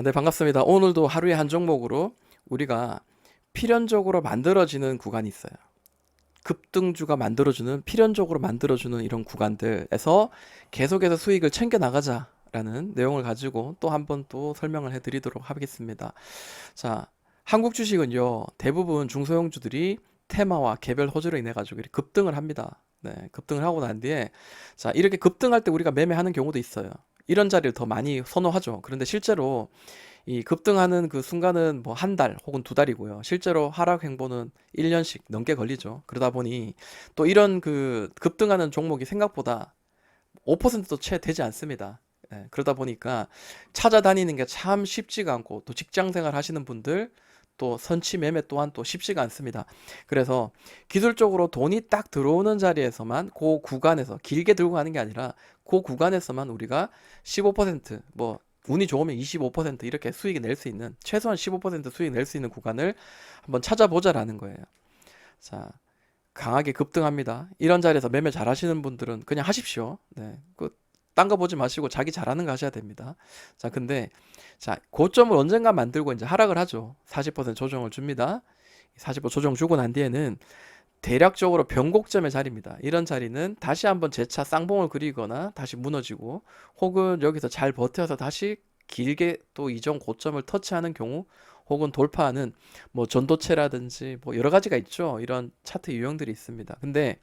네, 반갑습니다. 오늘도 하루에 한 종목으로 우리가 필연적으로 만들어지는 구간이 있어요. 급등주가 만들어주는, 필연적으로 만들어주는 이런 구간들에서 계속해서 수익을 챙겨 나가자라는 내용을 가지고 또 한 번 또 설명을 해드리도록 하겠습니다. 자, 한국 주식은요, 대부분 중소형주들이 테마와 개별 호재로 인해 가지고 이렇게 급등을 합니다. 네, 급등을 하고 난 뒤에 자, 이렇게 급등할 때 우리가 매매하는 경우도 있어요. 이런 자리를 더 많이 선호하죠. 그런데 실제로 이 급등하는 그 순간은 뭐 한 달 혹은 두 달이고요. 실제로 하락 행보는 1년씩 넘게 걸리죠. 그러다 보니 또 이런 그 급등하는 종목이 생각보다 5%도 채 되지 않습니다. 예, 그러다 보니까 찾아다니는 게 참 쉽지가 않고 또 직장 생활 하시는 분들 또 선취 매매 또한 또 쉽지가 않습니다. 그래서 기술적으로 돈이 딱 들어오는 자리에서만 그 구간에서 길게 들고 가는 게 아니라 그 구간에서만 우리가 15%뭐 운이 좋으면 25% 이렇게 수익이 낼 수 있는 최소한 15% 수익 낼 수 있는 구간을 한번 찾아보자라는 거예요. 자, 강하게 급등합니다. 이런 자리에서 매매 잘 하시는 분들은 그냥 하십시오. 네. 딴 거 보지 마시고 자기 잘하는 거 하셔야 됩니다. 자, 근데 자, 고점을 언젠가 만들고 이제 하락을 하죠. 40% 조정을 줍니다. 40% 조정 주고 난 뒤에는 대략적으로 변곡점의 자리입니다. 이런 자리는 다시 한번 재차 쌍봉을 그리거나 다시 무너지고 혹은 여기서 잘 버텨서 다시 길게 또 이전 고점을 터치하는 경우 혹은 돌파하는 뭐 전도체라든지 뭐 여러 가지가 있죠. 이런 차트 유형들이 있습니다. 근데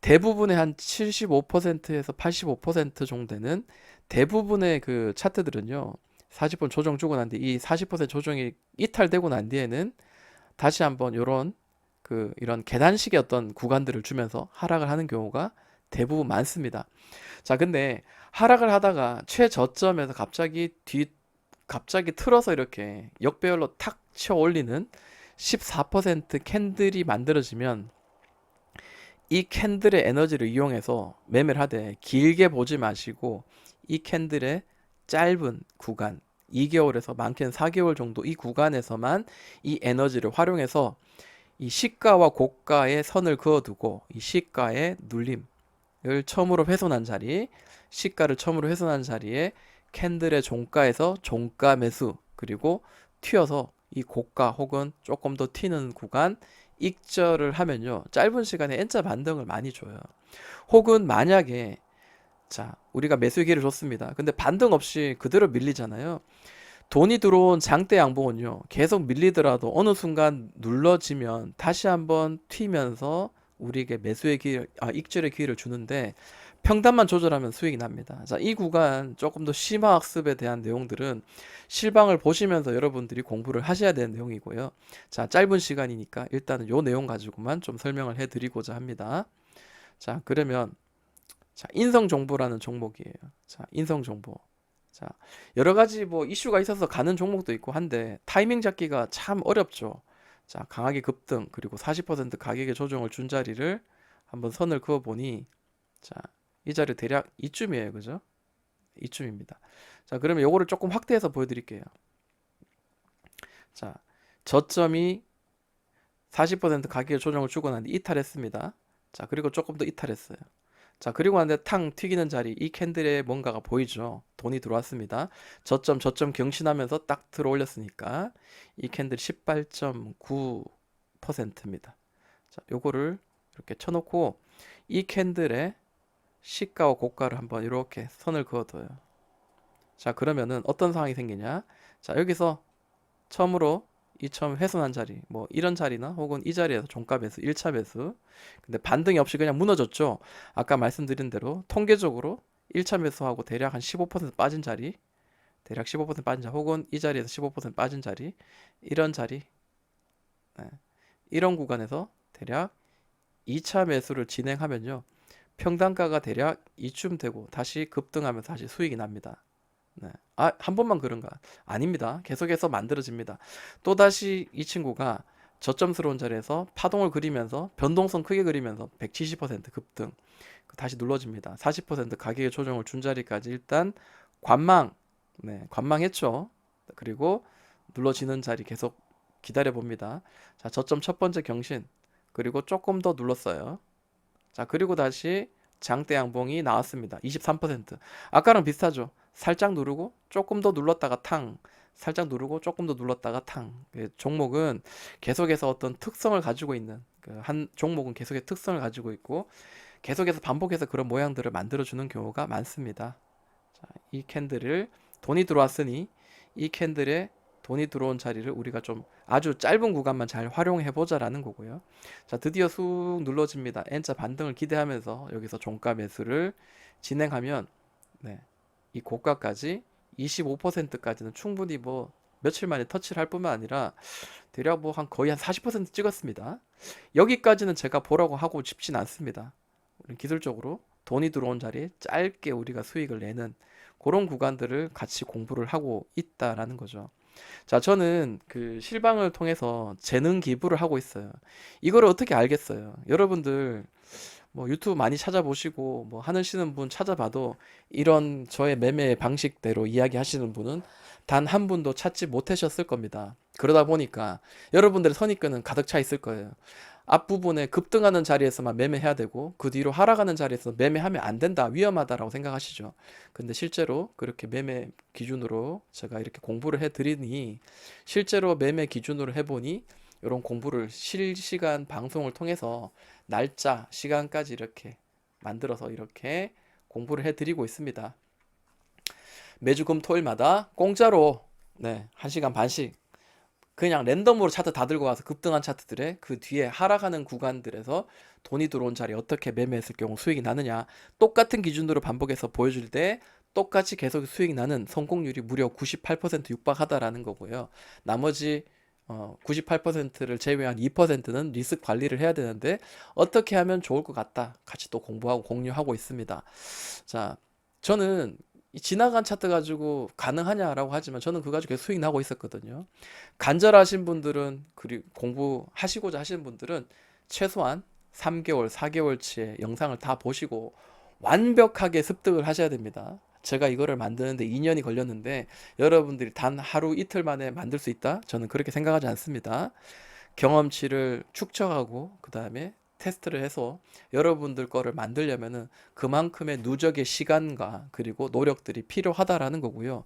대부분의 한 75%에서 85% 정도 되는 대부분의 그 차트들은요. 40분 조정 주고 난 뒤 이 40% 조정이 이탈되고 난 뒤에는 다시 한번 요런 그 이런 계단식의 어떤 구간들을 주면서 하락을 하는 경우가 대부분 많습니다. 자, 근데 하락을 하다가 최저점에서 갑자기 틀어서 이렇게 역배열로 탁 치어 올리는 14% 캔들이 만들어지면 이 캔들의 에너지를 이용해서 매매를 하되 길게 보지 마시고 이 캔들의 짧은 구간 2개월에서 많게는 4개월 정도 이 구간에서만 이 에너지를 활용해서 이 시가와 고가의 선을 그어두고 이 시가의 눌림을 처음으로 훼손한 자리, 시가를 처음으로 훼손한 자리에 캔들의 종가에서 종가 매수 그리고 튀어서 이 고가 혹은 조금 더 튀는 구간 익절을 하면요 짧은 시간에 N자 반등을 많이 줘요. 혹은 만약에 자 우리가 매수 기회를 줬습니다. 근데 반등 없이 그대로 밀리잖아요. 돈이 들어온 장대 양봉은요, 계속 밀리더라도 어느 순간 눌러지면 다시 한번 튀면서 우리에게 매수의 기회, 익절의 기회를 주는데 평단만 조절하면 수익이 납니다. 자, 이 구간 조금 더 심화 학습에 대한 내용들은 실방을 보시면서 여러분들이 공부를 하셔야 되는 내용이고요. 자, 짧은 시간이니까 일단은 요 내용 가지고만 좀 설명을 해 드리고자 합니다. 자, 그러면 자, 인성정보라는 종목이에요. 자, 인성정보. 자, 여러 가지 뭐 이슈가 있어서 가는 종목도 있고 한데 타이밍 잡기가 참 어렵죠. 자, 강하게 급등 그리고 40% 가격의 조정을 준 자리를 한번 선을 그어 보니 자, 이 자리 대략 이쯤이에요. 그죠? 이쯤입니다. 자, 그러면 요거를 조금 확대해서 보여 드릴게요. 자, 저점이 40% 가격의 조정을 주고 난 뒤 이탈했습니다. 자, 그리고 조금 더 이탈했어요. 자, 그리고 나는데 탕 튀기는 자리, 이 캔들에 뭔가가 보이죠? 돈이 들어왔습니다. 저점 경신하면서 딱 들어 올렸으니까 이 캔들이 18.9%입니다. 자, 요거를 이렇게 쳐놓고 이 캔들의 시가와 고가를 한번 이렇게 선을 그어둬요. 자, 그러면은 어떤 상황이 생기냐? 자, 여기서 처음으로 이 처음 훼손한 자리, 뭐 이런 자리나 혹은 이 자리에서 종가 매수, 1차 매수. 근데 반등이 없이 그냥 무너졌죠. 아까 말씀드린 대로 통계적으로 1차 매수하고 대략 한 15% 빠진 자리, 대략 15% 빠진 자리, 혹은 이 자리에서 15% 빠진 자리, 이런 자리, 네. 이런 구간에서 대략 2차 매수를 진행하면요. 평단가가 대략 이쯤 되고 다시 급등하면서 다시 수익이 납니다. 네. 한 번만 그런가? 아닙니다. 계속해서 만들어집니다. 또다시 이 친구가 저점스러운 자리에서 파동을 그리면서 변동성 크게 그리면서 170% 급등. 다시 눌러집니다. 40% 가격의 조정을 준 자리까지 일단 관망. 네, 관망했죠. 그리고 눌러지는 자리 계속 기다려 봅니다. 자, 저점 첫 번째 경신. 그리고 조금 더 눌렀어요. 자, 그리고 다시 장대 양봉이 나왔습니다. 23%. 아까랑 비슷하죠. 살짝 누르고 조금 더 눌렀다가 탕 살짝 누르고 조금 더 눌렀다가 탕. 종목은 계속해서 어떤 특성을 가지고 있는 한 종목은 계속의 특성을 가지고 있고 계속해서 반복해서 그런 모양들을 만들어주는 경우가 많습니다. 자, 이 캔들을 돈이 들어왔으니 이 캔들에 돈이 들어온 자리를 우리가 좀 아주 짧은 구간만 잘 활용해 보자라는 거고요. 자, 드디어 쑥 눌러집니다. N자 반등을 기대하면서 여기서 종가 매수를 진행하면 네, 이 고가까지 25%까지는 충분히 뭐 며칠 만에 터치를 할 뿐만 아니라 대략 뭐 한 거의 한 40% 찍었습니다. 여기까지는 제가 보라고 하고 싶진 않습니다. 기술적으로 돈이 들어온 자리에 짧게 우리가 수익을 내는 그런 구간들을 같이 공부를 하고 있다라는 거죠. 자, 저는 그 실방을 통해서 재능 기부를 하고 있어요. 이거를 어떻게 알겠어요? 여러분들 뭐 유튜브 많이 찾아보시고 뭐 하시는 분 찾아봐도 이런 저의 매매 방식대로 이야기하시는 분은 단 한 분도 찾지 못하셨을 겁니다. 그러다 보니까 여러분들의 선입견은 가득 차 있을 거예요. 앞부분에 급등하는 자리에서만 매매해야 되고 그 뒤로 하락하는 자리에서 매매하면 안 된다, 위험하다라고 생각하시죠. 근데 실제로 그렇게 매매 기준으로 제가 이렇게 공부를 해드리니 실제로 매매 기준으로 해보니 이런 공부를 실시간 방송을 통해서 날짜, 시간까지 이렇게 만들어서 이렇게 공부를 해드리고 있습니다. 매주 금 토일마다 공짜로 1시간 반씩 그냥 랜덤으로 차트 다 들고 와서 급등한 차트들의 그 뒤에 하락하는 구간들에서 돈이 들어온 자리 어떻게 매매했을 경우 수익이 나느냐 똑같은 기준으로 반복해서 보여줄 때 똑같이 계속 수익이 나는 성공률이 무려 98% 육박하다라는 거고요. 나머지 98%를 제외한 2%는 리스크 관리를 해야 되는데 어떻게 하면 좋을 것 같다. 같이 또 공부하고 공유하고 있습니다. 자, 저는 이 지나간 차트 가지고 가능하냐라고 하지만 저는 그거 가지고 계속 수익 나고 있었거든요. 간절하신 분들은 그리고 공부하시고자 하시는 분들은 최소한 3개월, 4개월치의 영상을 다 보시고 완벽하게 습득을 하셔야 됩니다. 제가 이거를 만드는데 2년이 걸렸는데 여러분들이 단 하루 이틀 만에 만들 수 있다? 저는 그렇게 생각하지 않습니다. 경험치를 축적하고 그 다음에 테스트를 해서 여러분들 거를 만들려면은 그만큼의 누적의 시간과 그리고 노력들이 필요하다라는 거고요.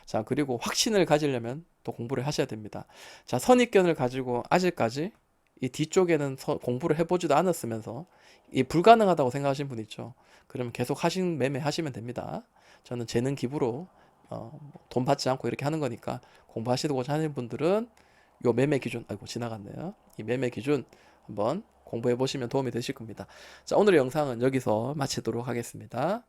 자, 그리고 확신을 가지려면 또 공부를 하셔야 됩니다. 자, 선입견을 가지고 아직까지 이 뒤쪽에는 공부를 해보지도 않았으면서 이 불가능하다고 생각하시는 분 있죠. 그러면 계속 매매 하시면 됩니다. 저는 재능 기부로 돈 받지 않고 이렇게 하는 거니까 공부하시고자 하는 분들은 요 매매 기준, 아이고 지나갔네요. 이 매매 기준 한번 공부해 보시면 도움이 되실 겁니다. 자, 오늘의 영상은 여기서 마치도록 하겠습니다.